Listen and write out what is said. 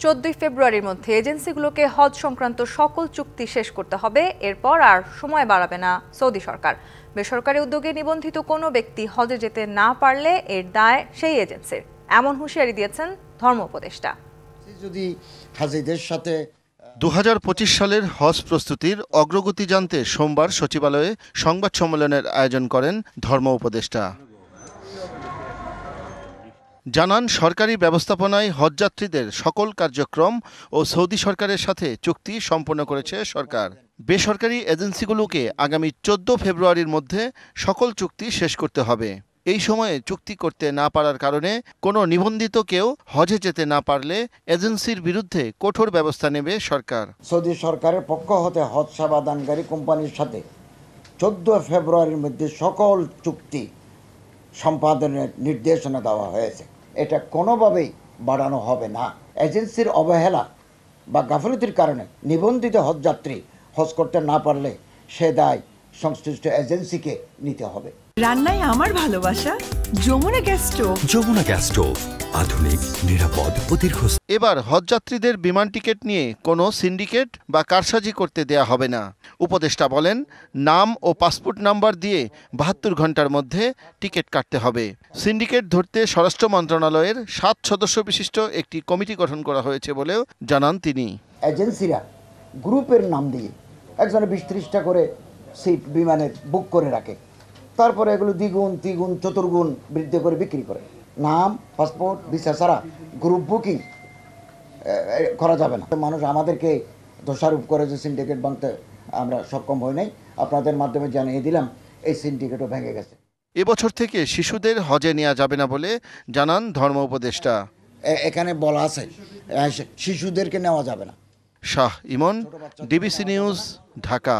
14 ফেব্রুয়ারির মধ্যে এজেন্সিগুলোকে হজ সংক্রান্ত সকল চুক্তি শেষ করতে হবে। এরপর আর সময় বাড়াবে না সৌদি সরকার। বেসরকারি উদ্যোগে নিবন্ধিত কোনো ব্যক্তি হজে যেতে না পারলে এর দায় সেই এজেন্সির, এমন হুঁশিয়ারি দিয়েছেন ধর্ম উপদেষ্টা। যদি হাজিদের সাথে 2025 সালের হজ প্রস্তুতির অগ্রগতি জানতে সোমবার সচিবালয়ে সংবাদ সম্মেলনের আয়োজন করেন ধর্ম উপদেষ্টা। জানান, সরকারি ব্যবস্থাপনায় হজযাত্রীদের সকল কার্যক্রম ও সৌদি সরকারের সাথে চুক্তি সম্পন্ন করেছে সরকার। বেসরকারি এজেন্সিগুলোকে আগামী 14 ফেব্রুয়ারির মধ্যে সকল চুক্তি শেষ করতে হবে। এই সময়ে চুক্তি করতে না পারার কারণে কোনো নিবন্ধিত কেউ হজে যেতে না পারলে এজেন্সির বিরুদ্ধে কঠোর ব্যবস্থা নেবে সরকার। সৌদি সরকারের পক্ষ হতে হজ সেবা দানকারী কোম্পানির সাথে 14 ফেব্রুয়ারির মধ্যে সকল চুক্তি সম্পাদনের নির্দেশনা দেওয়া হয়েছে। এটা কোনোভাবেই বাড়ানো হবে না। এজেন্সির অবহেলা বা গাফিলতির কারণে নিবন্ধিত হজযাত্রী হজ করতে না পারলে সে দায় সংশ্লিষ্ট এজেন্সিকে নিতে হবে। রান্নায় আমার ভালোবাসা Jamuna gas stove. Jamuna gas stove, আধুনিক, নিরাপদ ও দীর্ঘস্থায়ী। এবার হজযাত্রীদের বিমান টিকিট নিয়ে কোনো সিন্ডিকেট বা কারসাজি করতে দেয়া হবে না। উপদেষ্টা বলেন, নাম ও পাসপোর্ট নাম্বার দিয়ে 72 ঘন্টার মধ্যে টিকিট কাটতে হবে। সিন্ডিকেট ধরতে স্বরাষ্ট্র মন্ত্রণালয়ের 7 সদস্য বিশিষ্ট একটি কমিটি গঠন করা হয়েছে বলেও জানান তিনি। এজেন্সিরা গ্রুপের নাম দিয়ে একজনে 20-30টা করে সিট বিমানে বুক করে রাখে, তারপরে এগুলো দ্বিগুণ তিগুণ চতুর্গুণ বৃদ্ধি করে বিক্রি করে। নাম, পাসপোর্ট, ভিসা ছাড়া গ্রুপ বুকিং করা যাবে না। মানুষ আমাদেরকে দোষারোপ করে যে সিন্ডিকেট ভাঙতে আমরা সক্ষম হই নাই, আপনাদের মাধ্যমে জানিয়ে দিলাম এই সিন্ডিকেটও ভেঙে গেছে। এবছর থেকে শিশুদের হজে নেওয়া যাবে না বলে জানান ধর্ম উপদেষ্টা। এখানে বলা আছে শিশুদেরকে নেওয়া যাবে না। শাহ ইমন, ডিবিসি নিউজ, ঢাকা।